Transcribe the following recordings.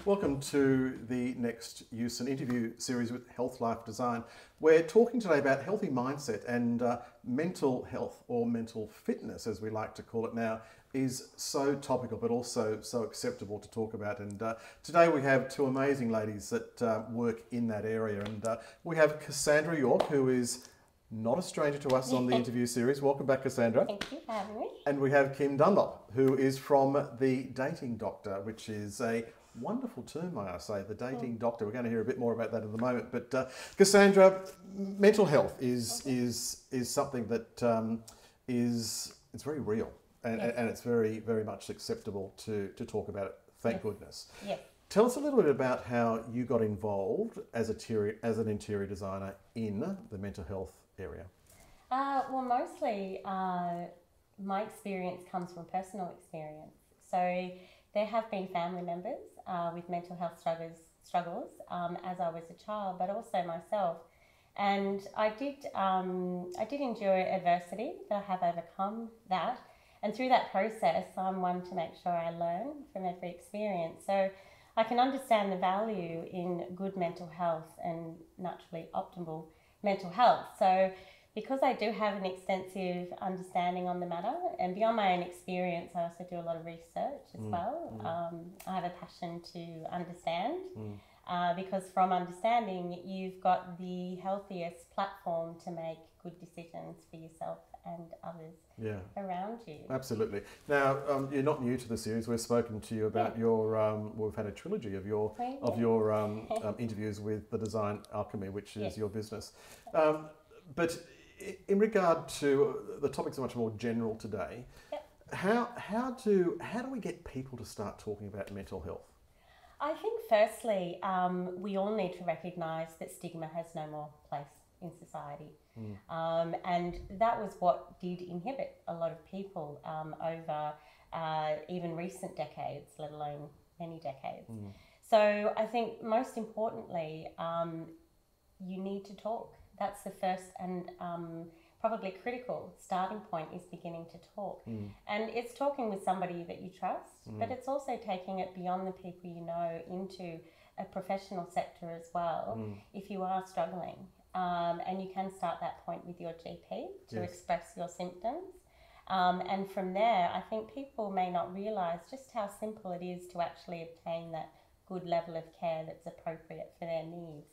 Welcome to the next Eussen interview series with Health Life Design. We're talking today about healthy mindset and mental health, or mental fitness as we like to call it now, is so topical but also so acceptable to talk about. And today we have two amazing ladies that work in that area. And we have Cassandra York, who is not a stranger to us on the interview series. Welcome back, Cassandra. Thank you for having me. And we have Kim Dunlop, who is from The Dating Doctor, which is a wonderful term, may I say, The Dating Doctor. We're going to hear a bit more about that in a moment. But Cassandra, mental health is something that it's very real, and it's very, very much acceptable to talk about it. Thank goodness. Yes. Tell us a little bit about how you got involved as an interior designer in the mental health area. Well, mostly my experience comes from personal experience. So there have been family members with mental health struggles as I was a child, but also myself. And I did endure adversity, but I have overcome that. And through that process, I'm one to make sure I learn from every experience. So I can understand the value in good mental health and naturally optimal mental health. So because I do have an extensive understanding on the matter, and beyond my own experience, I also do a lot of research as well. I have a passion to understand, because from understanding, you've got the healthiest platform to make good decisions for yourself and others around you. Absolutely. Now, you're not new to the series. We've spoken to you about your. We've had a trilogy of your interviews with the Design Alchemy, which is your business. But in regard to the topics are much more general today. How do we get people to start talking about mental health? I think firstly, we all need to recognise that stigma has no more place in society. And that was what did inhibit a lot of people over even recent decades, let alone many decades. So I think most importantly, you need to talk. That's the first and probably critical starting point, is beginning to talk. And it's talking with somebody that you trust, but it's also taking it beyond the people you know into a professional sector as well, if you are struggling. And you can start that point with your GP to express your symptoms. And from there, I think people may not realise just how simple it is to actually obtain that good level of care that's appropriate for their needs.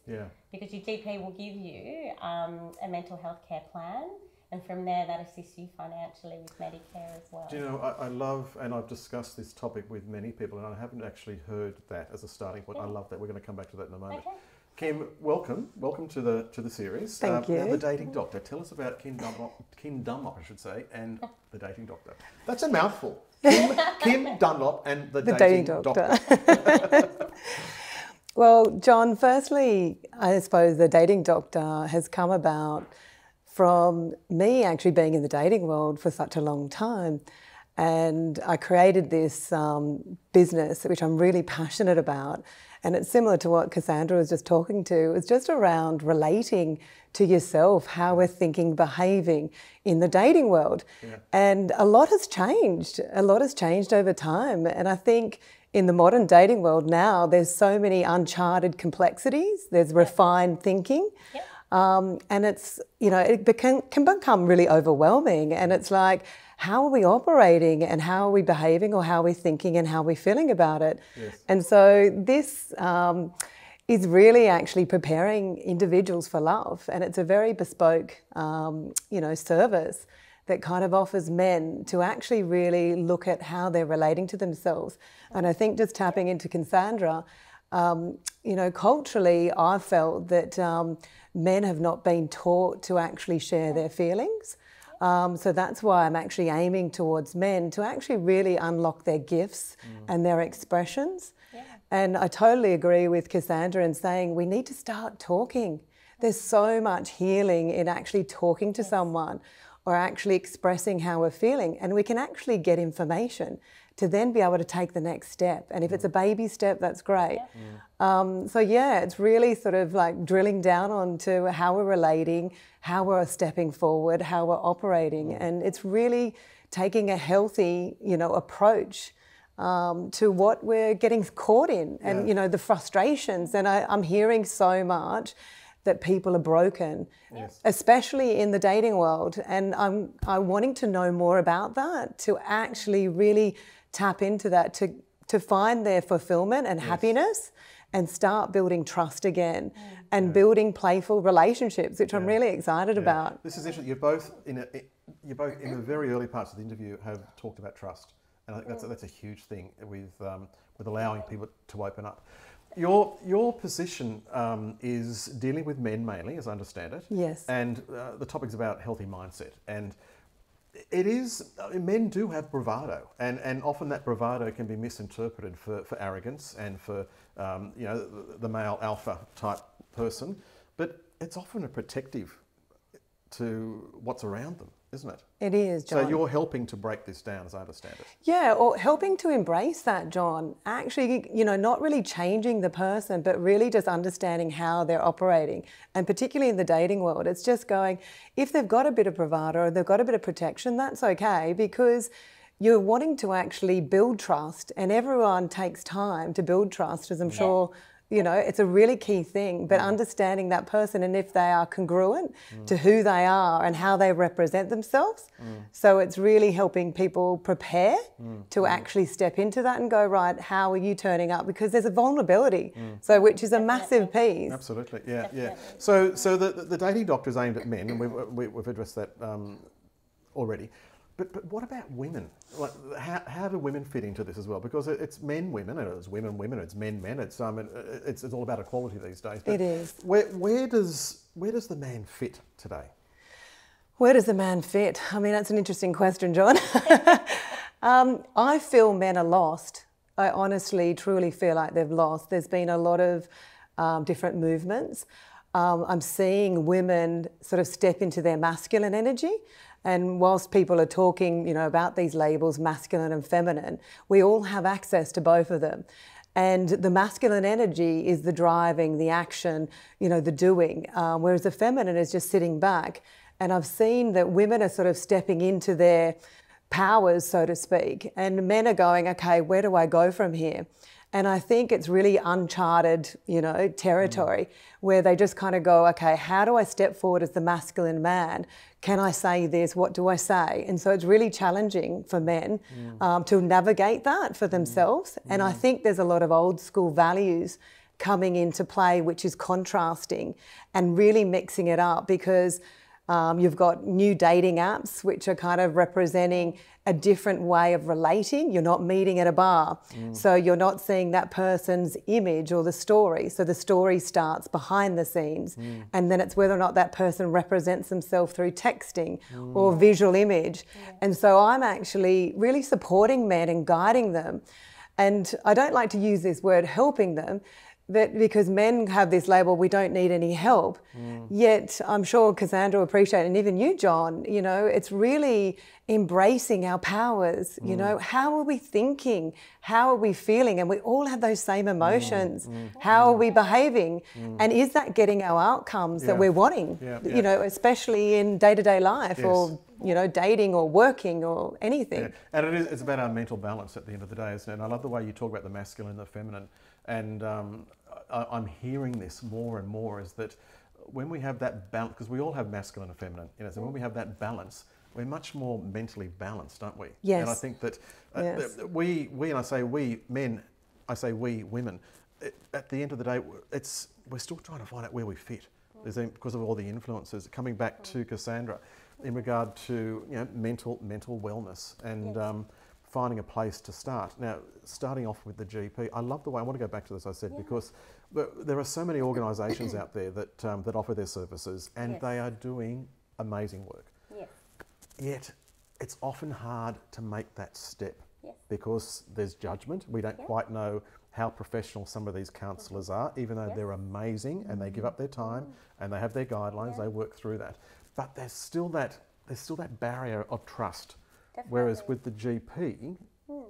Because your GP will give you a mental health care plan, and from there that assists you financially with Medicare as well. Do you know, I love, and I've discussed this topic with many people, and I haven't actually heard that as a starting point. I love that. We're going to come back to that in a moment. Okay. Kim, welcome to the series. Thank you. Now, The Dating Doctor. Tell us about Kim Dunlop, I should say, and The Dating Doctor. That's a mouthful. Kim Dunlop and The Dating Doctor. Well, John, firstly, I suppose The Dating Doctor has come about from me actually being in the dating world for such a long time. And I created this business, which I'm really passionate about. And it's similar to what Cassandra was just talking to. It's just around relating to yourself, how we're thinking, behaving in the dating world. And a lot has changed. A lot has changed over time. And I think in the modern dating world now, there's so many uncharted complexities. There's refined thinking. And it's, you know, it can become really overwhelming. And it's like, how are we operating and how are we behaving, or how are we thinking and how are we feeling about it? And so this is really actually preparing individuals for love. And it's a very bespoke, service that kind of offers men to actually really look at how they're relating to themselves. And I think just tapping into Cassandra, culturally, I've felt that men have not been taught to actually share their feelings. So that's why I'm actually aiming towards men to actually really unlock their gifts and their expressions. And I totally agree with Cassandra in saying we need to start talking. There's so much healing in actually talking to someone or actually expressing how we're feeling. And we can actually get information to then be able to take the next step. And if it's a baby step, that's great. It's really sort of like drilling down onto how we're relating, how we're stepping forward, how we're operating. And it's really taking a healthy, approach to what we're getting caught in, and you know, the frustrations. And I'm hearing so much that people are broken, especially in the dating world. And I'm wanting to know more about that, to actually really tap into that, to find their fulfillment and happiness, and start building trust again, and building playful relationships, which I'm really excited about. This is interesting. You're both in the very early parts of the interview have talked about trust, and I think that's a huge thing with allowing people to open up. Your position is dealing with men mainly, as I understand it. Yes. And the topic's about healthy mindset, and it is, men do have bravado, and often that bravado can be misinterpreted for arrogance and for you know, the male alpha type person, but it's often a protective to what's around them, isn't it? It is, John. So you're helping to break this down, as I understand it. Yeah, or helping to embrace that, John. Actually, you know, not really changing the person, but really just understanding how they're operating. And particularly in the dating world, it's just going, if they've got a bit of bravado or they've got a bit of protection, that's okay, because you're wanting to actually build trust, and everyone takes time to build trust, as I'm sure, you know, it's a really key thing, but understanding that person and if they are congruent to who they are and how they represent themselves. So it's really helping people prepare to actually step into that and go, right, how are you turning up? Because there's a vulnerability, so which is a massive piece. Absolutely, yeah. So the dating doctor is aimed at men, and we've addressed that already. But what about women? Like, how do women fit into this as well? Because it's men, women, and it's women, women, it's men, men. It's all about equality these days. But it is. Where does the man fit today? Where does the man fit? I mean, that's an interesting question, John. I feel men are lost. I honestly, truly feel like they've lost. There's been a lot of different movements. I'm seeing women sort of step into their masculine energy. And whilst people are talking, you know, about these labels, masculine and feminine, we all have access to both of them. And the masculine energy is the driving, the action, you know, the doing, whereas the feminine is just sitting back. And I've seen that women are sort of stepping into their powers, so to speak, and men are going, okay, where do I go from here? And I think it's really uncharted, you know, territory where they just kind of go, okay, how do I step forward as the masculine man? Can I say this? What do I say? And so it's really challenging for men to navigate that for themselves. And I think there's a lot of old school values coming into play, which is contrasting and really mixing it up, because you've got new dating apps which are kind of representing a different way of relating. You're not meeting at a bar, so you're not seeing that person's image or the story. So the story starts behind the scenes, and then it's whether or not that person represents themselves through texting or visual image. And so I'm actually really supporting men and guiding them. And I don't like to use this word helping them, because men have this label, we don't need any help. Yet I'm sure Cassandra will appreciate, and even you, John, you know, it's really embracing our powers. You know, how are we thinking? How are we feeling? And we all have those same emotions. How are we behaving? And is that getting our outcomes that we're wanting? You know, especially in day-to-day life or, you know, dating or working or anything. And it's about our mental balance at the end of the day, isn't it? And I love the way you talk about the masculine and the feminine. And I'm hearing this more and more, is that when we have that balance, because we all have masculine and feminine, you know, so when we have that balance, we're much more mentally balanced, aren't we? Yes. And I think that we, and I say we men, I say we women, at the end of the day, we're still trying to find out where we fit, because of all the influences. Coming back to Cassandra, in regard to, you know, mental wellness and finding a place to start. Now, starting off with the GP, I love the way, I want to go back to this, I said, because there are so many organisations out there that offer their services, and they are doing amazing work. Yet, it's often hard to make that step because there's judgment. We don't quite know how professional some of these counsellors are, even though they're amazing and they give up their time and they have their guidelines, they work through that. But there's still that barrier of trust. Whereas with the GP,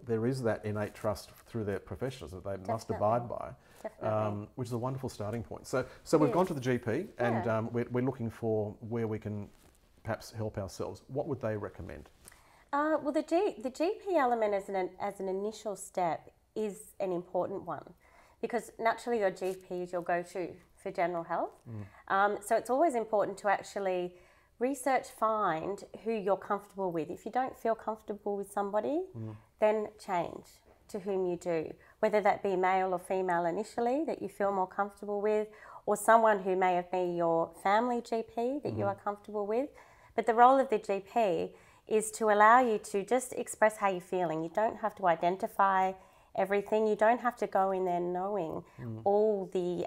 there is that innate trust through their professionals that they must abide by, which is a wonderful starting point. So we've gone to the GP, and we're looking for where we can perhaps help ourselves. What would they recommend? Well, the GP element as an initial step is an important one, because naturally your GP is your go-to for general health. So it's always important to actually find who you're comfortable with. If you don't feel comfortable with somebody, then change to whom you do, whether that be male or female initially that you feel more comfortable with, or someone who may have been your family GP that you are comfortable with. But the role of the GP is to allow you to just express how you're feeling. You don't have to identify everything. You don't have to go in there knowing all the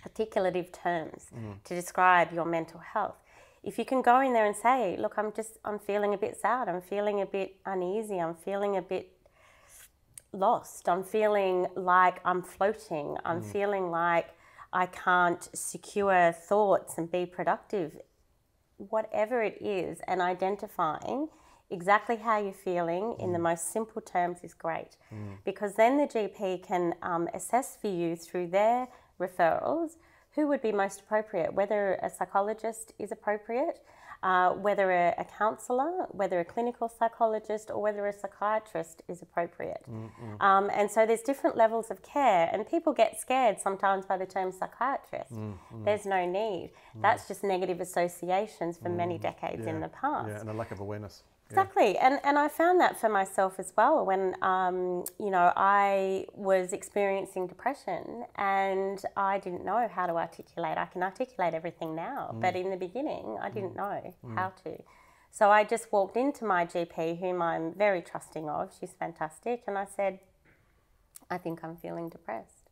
articulative terms to describe your mental health. If you can go in there and say, look, I'm feeling a bit sad, I'm feeling a bit uneasy, I'm feeling a bit lost, I'm feeling like I'm floating, I'm feeling like I can't secure thoughts and be productive, whatever it is, and identifying exactly how you're feeling in the most simple terms is great, because then the GP can assess for you through their referrals who would be most appropriate, whether a psychologist is appropriate, whether a counsellor, whether a clinical psychologist, or whether a psychiatrist is appropriate. And so there's different levels of care, and people get scared sometimes by the term psychiatrist. There's no need. That's just negative associations from many decades in the past. Yeah, and a lack of awareness. Exactly, and I found that for myself as well when, I was experiencing depression and I didn't know how to articulate. I can articulate everything now, but in the beginning I didn't know how to. So I just walked into my GP, whom I'm very trusting of, she's fantastic, and I said, I think I'm feeling depressed.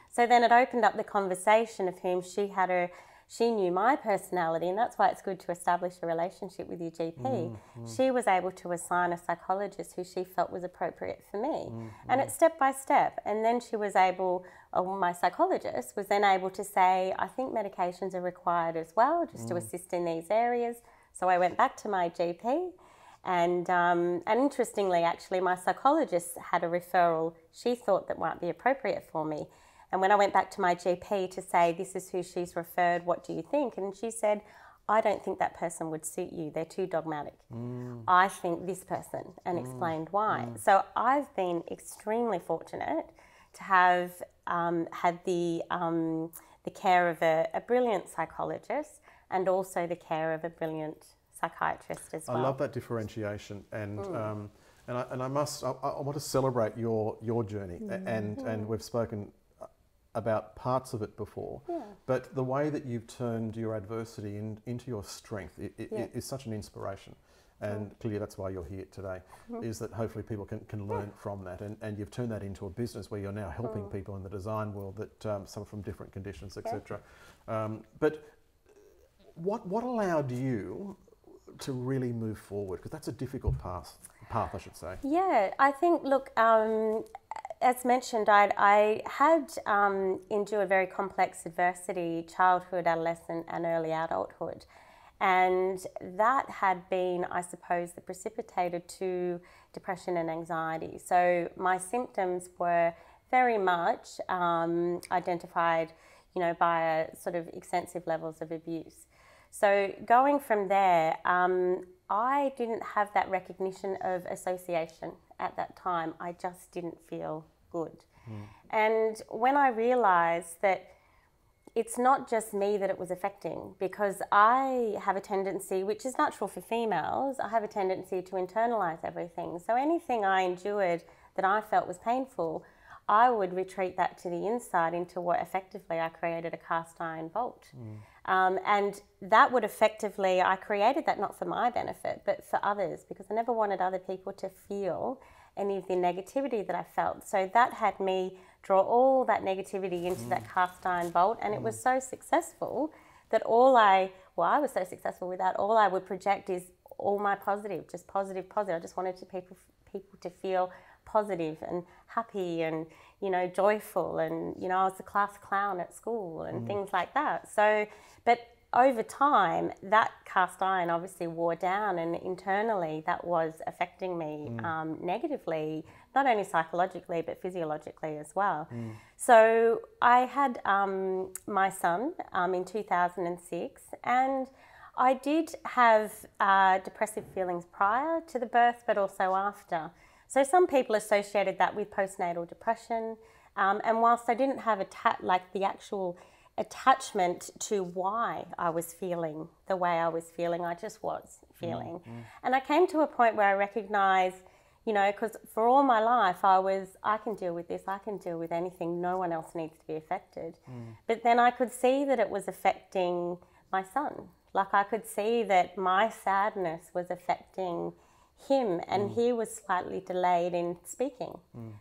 So then it opened up the conversation of whom she knew my personality, and that's why it's good to establish a relationship with your GP. She was able to assign a psychologist who she felt was appropriate for me. And it's step by step. And then she was able, my psychologist was then able to say, I think medications are required as well, just to assist in these areas. So I went back to my GP. And interestingly, actually, my psychologist had a referral she thought that might be appropriate for me. And when I went back to my GP to say, this is who she's referred, what do you think? And she said, I don't think that person would suit you. They're too dogmatic. I think this person, and explained why. So I've been extremely fortunate to have had the care of a brilliant psychologist, and also the care of a brilliant psychiatrist as well. I love that differentiation, and I want to celebrate your journey, and we've spoken about parts of it before, but the way that you've turned your adversity into your strength is such an inspiration, and clearly that's why you're here today, is that hopefully people can learn from that, and you've turned that into a business where you're now helping people in the design world that suffer from different conditions, etc. But what allowed you to really move forward? Because that's a difficult path, I should say. Yeah, I think, look, as mentioned, I had endured very complex adversity, childhood, adolescent and early adulthood. And that had been, I suppose, the precipitator to depression and anxiety. So my symptoms were very much identified, by a sort of extensive levels of abuse. So going from there, I didn't have that recognition of association at that time. I just didn't feel good. And when I realised that it's not just me that it was affecting, because I have a tendency, which is natural for females, I have a tendency to internalise everything. So anything I endured that I felt was painful, I would retreat that to the inside into what effectively I created a cast iron vault. And that would effectively, I created that not for my benefit, but for others, because I never wanted other people to feel any of the negativity that I felt. So that had me draw all that negativity into that cast iron vault, and it was so successful that I was so successful with that, all I would project is all my positive, just positive. I just wanted people to feel positive and happy and, joyful, and, I was the class clown at school and things like that. So, but over time, that cast iron obviously wore down, and internally that was affecting me negatively, not only psychologically but physiologically as well. So I had my son in 2006, and I did have depressive feelings prior to the birth, but also after. So some people associated that with postnatal depression. And whilst I didn't have the actual attachment to why I was feeling the way I was feeling, I just was feeling. And I came to a point where I recognized, you know, because for all my life I can deal with this, I can deal with anything, no one else needs to be affected. But then I could see that it was affecting my son. Like I could see that my sadness was affecting him, and he was slightly delayed in speaking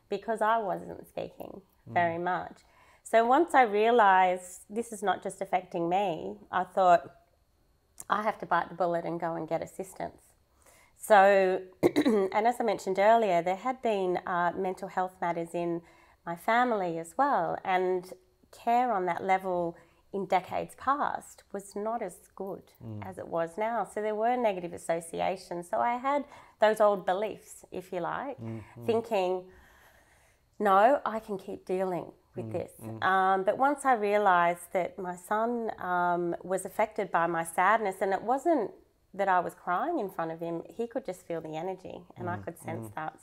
because I wasn't speaking very much. So once I realized this is not just affecting me, I thought I have to bite the bullet and go and get assistance. So, and as I mentioned earlier, there had been mental health matters in my family as well, and care on that level in decades past was not as good as it was now. So there were negative associations. So I had those old beliefs, if you like, thinking, no, I can keep dealing with this. But once I realised that my son was affected by my sadness, and it wasn't that I was crying in front of him, he could just feel the energy, and I could sense that.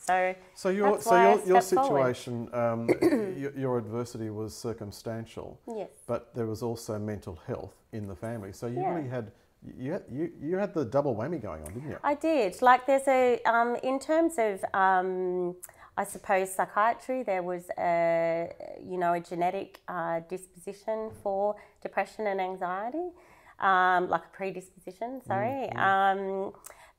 So your situation, your adversity was circumstantial. Yes. But there was also mental health in the family. So you really had you had the double whammy going on, didn't you? I did. Like there's a in terms of I suppose psychiatry, there was a genetic disposition for depression and anxiety. Like a predisposition, sorry.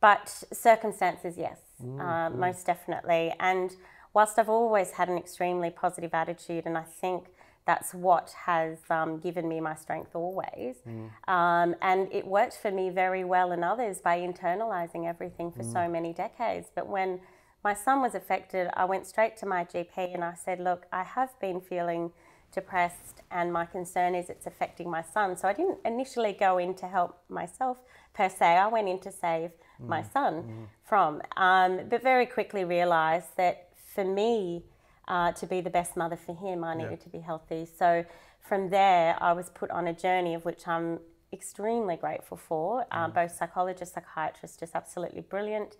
But circumstances, yes, most definitely. And whilst I've always had an extremely positive attitude, and I think that's what has given me my strength always, and it worked for me very well in others by internalising everything for so many decades. But when my son was affected, I went straight to my GP and I said, look, I have been feeling depressed and my concern is it's affecting my son. So I didn't initially go in to help myself per se. I went in to save my son from, but very quickly realised that for me to be the best mother for him, I needed to be healthy. So from there, I was put on a journey of which I'm extremely grateful for. Both psychologists, psychiatrists, just absolutely brilliant.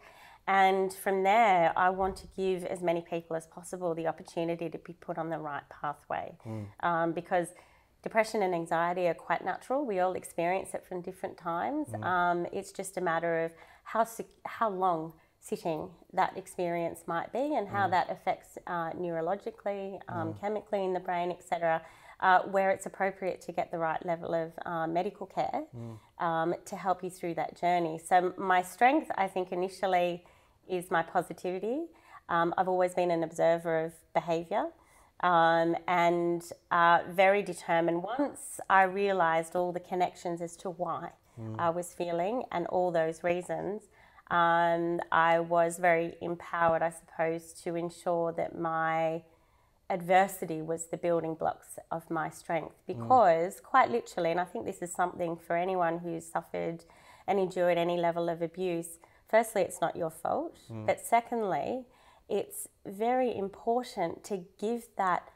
And from there, I want to give as many people as possible the opportunity to be put on the right pathway. Because depression and anxiety are quite natural. We all experience it from different times. It's just a matter of how long sitting that experience might be and how that affects neurologically, chemically in the brain, etc., where it's appropriate to get the right level of medical care to help you through that journey. So my strength, I think, initially is my positivity. I've always been an observer of behaviour and very determined. Once I realised all the connections as to why I was feeling and all those reasons, I was very empowered, I suppose, to ensure that my adversity was the building blocks of my strength. Because quite literally, and I think this is something for anyone who's suffered and endured any level of abuse, firstly, it's not your fault. But secondly, it's very important to give that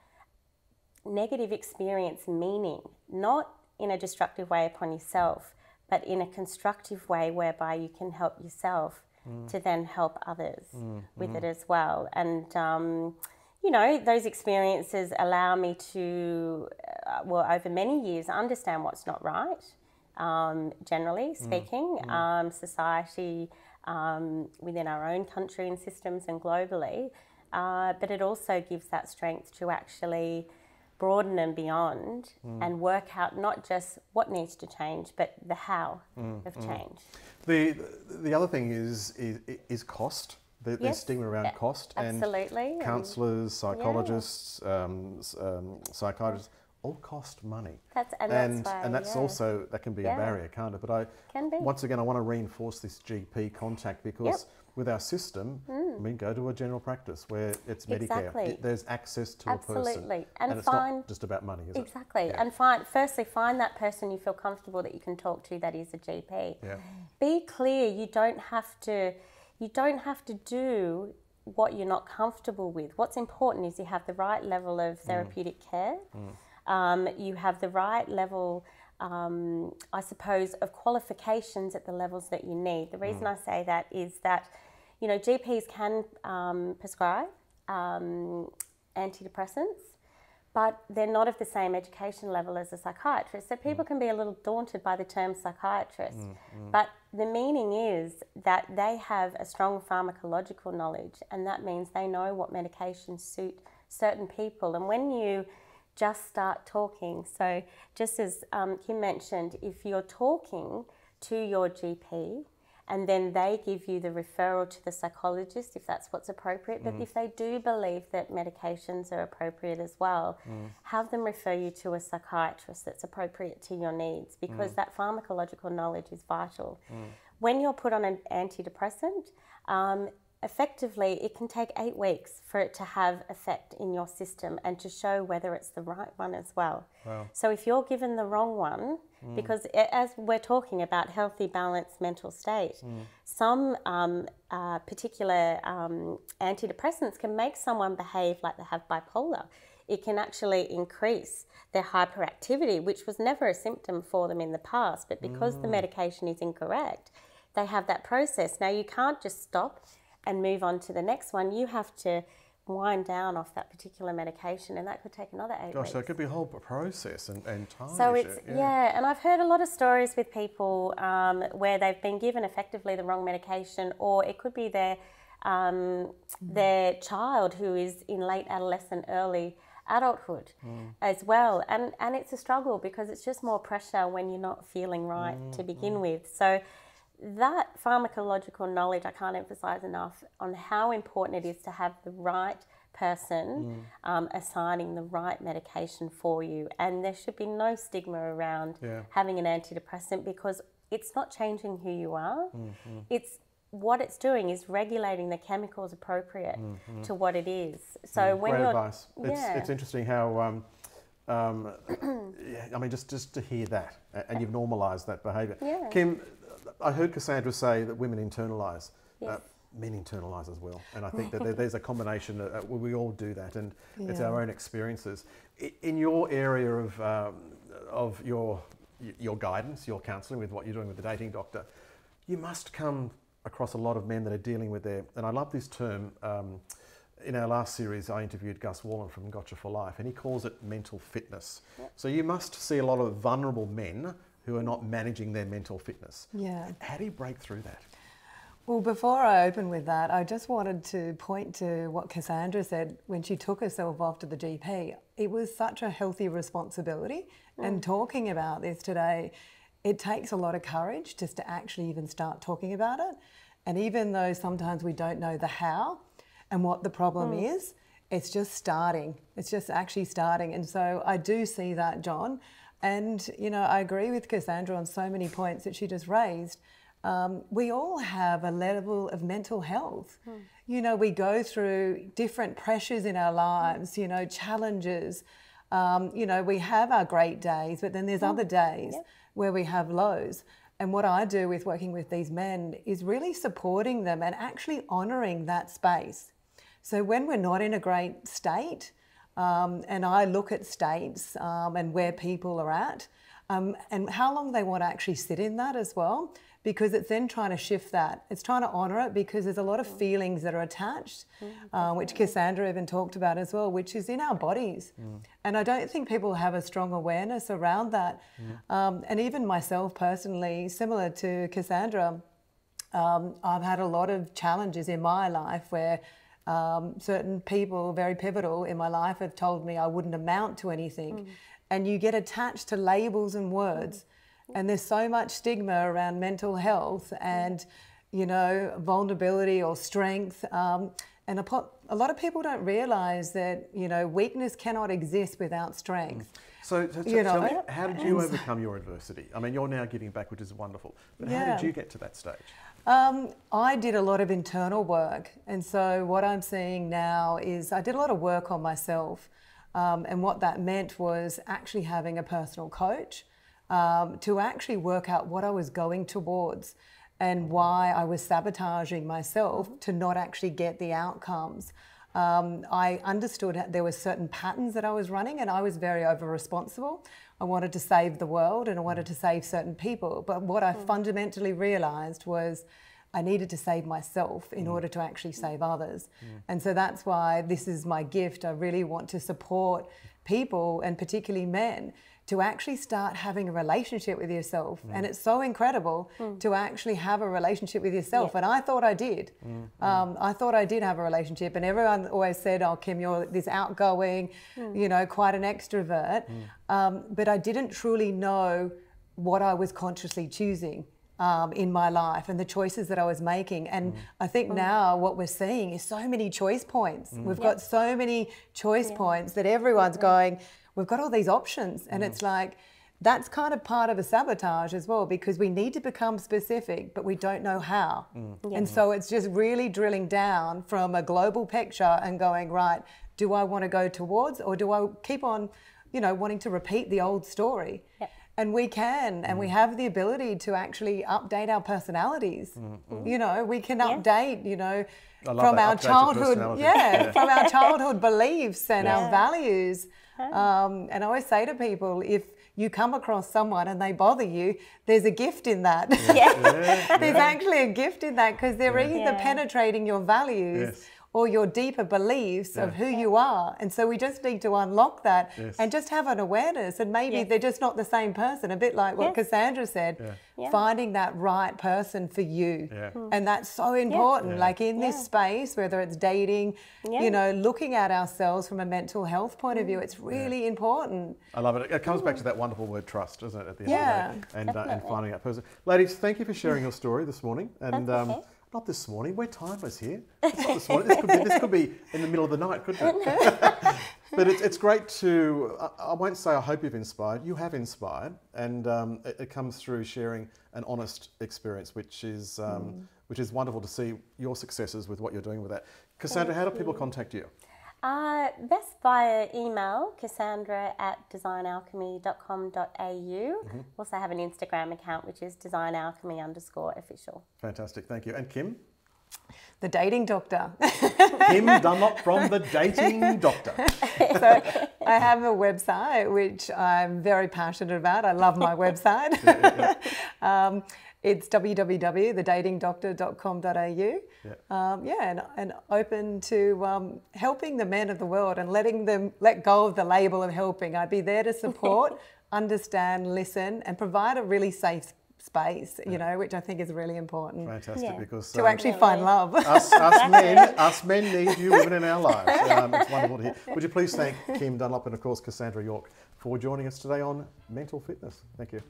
negative experience meaning, not in a destructive way upon yourself, but in a constructive way whereby you can help yourself to then help others with it as well. And, those experiences allow me to, over many years, understand what's not right, generally speaking, society, within our own country and systems and globally, but it also gives that strength to actually broaden and beyond and work out not just what needs to change, but the how of change. The other thing is cost. There's stigma around cost. Absolutely. And counsellors, psychologists, psychiatrists, all cost money. That's also, that can be a barrier, can't it? But once again, I want to reinforce this GP contact because with our system, go to a general practice where it's Medicare. There's access to a person. And it's not just about money, is it? Exactly. Yeah. And find that person you feel comfortable that you can talk to that is a GP. Yeah. Be clear, you don't have to do what you're not comfortable with. What's important is you have the right level of therapeutic care. You have the right level I suppose, of qualifications at the levels that you need. The reason I say that is that, you know, GPs can prescribe antidepressants, but they're not of the same education level as a psychiatrist. So people can be a little daunted by the term psychiatrist. But the meaning is that they have a strong pharmacological knowledge, and that means they know what medications suit certain people. And when you just start talking, so just as Kim mentioned, if you're talking to your GP, and then they give you the referral to the psychologist if that's what's appropriate. But if they do believe that medications are appropriate as well, have them refer you to a psychiatrist that's appropriate to your needs, because that pharmacological knowledge is vital. When you're put on an antidepressant, effectively it can take 8 weeks for it to have effect in your system and to show whether it's the right one as well. Wow. So if you're given the wrong one, because as we're talking about healthy, balanced mental state, some particular antidepressants can make someone behave like they have bipolar. It can actually increase their hyperactivity, which was never a symptom for them in the past, but because the medication is incorrect, they have that process. Now, you can't just stop and move on to the next one. You have to wind down off that particular medication, and that could take another 8 weeks. Gosh, so it could be a whole process and time. So it's, yeah, and I've heard a lot of stories with people where they've been given effectively the wrong medication, or it could be their child who is in late adolescent, early adulthood as well. And it's a struggle because it's just more pressure when you're not feeling right to begin with. So that pharmacological knowledge, I can't emphasize enough on how important it is to have the right person assigning the right medication for you. And there should be no stigma around having an antidepressant, because it's not changing who you are. It's what it's doing is regulating the chemicals appropriate to what it is. So when Great you're advice. It's interesting how I mean, just to hear that, and you've normalised that behaviour. Kim, I heard Cassandra say that women internalise. Men internalise as well, and I think that there's a combination where we all do that, and it's our own experiences. In your area of your guidance, your counselling with what you're doing with the dating doctor, you must come across a lot of men that are dealing with their, and I love this term. In our last series, I interviewed Gus Wallen from Gotcha for Life, and he calls it mental fitness. So you must see a lot of vulnerable men who are not managing their mental fitness. How do you break through that? Well, before I open with that, I just wanted to point to what Cassandra said when she took herself off to the GP. It was such a healthy responsibility, and talking about this today, it takes a lot of courage just to actually even start talking about it. And even though sometimes we don't know the how and what the problem is, it's just starting. It's just actually starting. And so I do see that, John. And, you know, I agree with Cassandra on so many points that she just raised. We all have a level of mental health. You know, we go through different pressures in our lives, you know, challenges. You know, we have our great days, but then there's other days where we have lows. And what I do with working with these men is really supporting them and actually honouring that space. So when we're not in a great state, and I look at states and where people are at, and how long they want to actually sit in that as well, because it's then trying to shift that. It's trying to honour it, because there's a lot of feelings that are attached, which Cassandra even talked about as well, which is in our bodies. And I don't think people have a strong awareness around that. And even myself personally, similar to Cassandra, I've had a lot of challenges in my life where certain people, very pivotal in my life, have told me I wouldn't amount to anything. And you get attached to labels and words. And there's so much stigma around mental health and, you know, vulnerability or strength. And a lot of people don't realise that, you know, weakness cannot exist without strength. So tell me, how did you overcome your adversity? I mean, you're now giving back, which is wonderful. But how did you get to that stage? I did a lot of internal work. And so what I'm seeing now is I did a lot of work on myself. And what that meant was actually having a personal coach to actually work out what I was going towards and why I was sabotaging myself to not actually get the outcomes I understood there were certain patterns that I was running, and I was very over-responsible. I wanted to save the world and I wanted to save certain people. But what I fundamentally realised was I needed to save myself in order to actually save others. And so that's why this is my gift. I really want to support people, and particularly men, to actually start having a relationship with yourself. And it's so incredible to actually have a relationship with yourself. And I thought I did. I thought I did have a relationship, and everyone always said, oh, Kim, you're this outgoing, you know, quite an extrovert. But I didn't truly know what I was consciously choosing in my life and the choices that I was making. And I think now what we're seeing is so many choice points. We've got so many choice points that everyone's going, we've got all these options. And it's like, that's kind of part of a sabotage as well, because we need to become specific, but we don't know how. And so it's just really drilling down from a global picture and going, right, do I want to go towards, or do I keep on, you know, wanting to repeat the old story? And we can, and we have the ability to actually update our personalities. You know, we can update, you know, from our childhood, from our childhood beliefs and our values. And I always say to people, if you come across someone and they bother you, there's a gift in that. There's actually a gift in that, because they're either penetrating your values or your deeper beliefs of who you are. And so we just need to unlock that and just have an awareness. And maybe they're just not the same person, a bit like what Cassandra said, finding that right person for you. And that's so important. Like in this space, whether it's dating, you know, looking at ourselves from a mental health point of view, it's really important. I love it. It comes back to that wonderful word trust, doesn't it, at the end of the day? And finding that person. Ladies, thank you for sharing your story this morning. And not this morning, we're timeless here. It's not this morning. This could be in the middle of the night, couldn't it? But it's great to, I won't say I hope you've inspired, you have inspired, and it comes through sharing an honest experience, which is wonderful to see your successes with what you're doing with that. Cassandra, how do people contact you? Best via email, cassandra@designalchemy.com.au. Also have an Instagram account, which is designalchemy_official. Fantastic, thank you. And Kim? The Dating Doctor. Kim Dunlop from The Dating Doctor. So I have a website, which I'm very passionate about. I love my website. It's www.thedatingdoctor.com.au. And open to helping the men of the world and letting them let go of the label of helping. I'd be there to support, understand, listen, and provide a really safe space, you know, which I think is really important. Fantastic, because to actually find love. Us men need you women in our lives. It's wonderful to hear. Would you please thank Kim Dunlop and, of course, Cassandra York for joining us today on Mental Fitness. Thank you.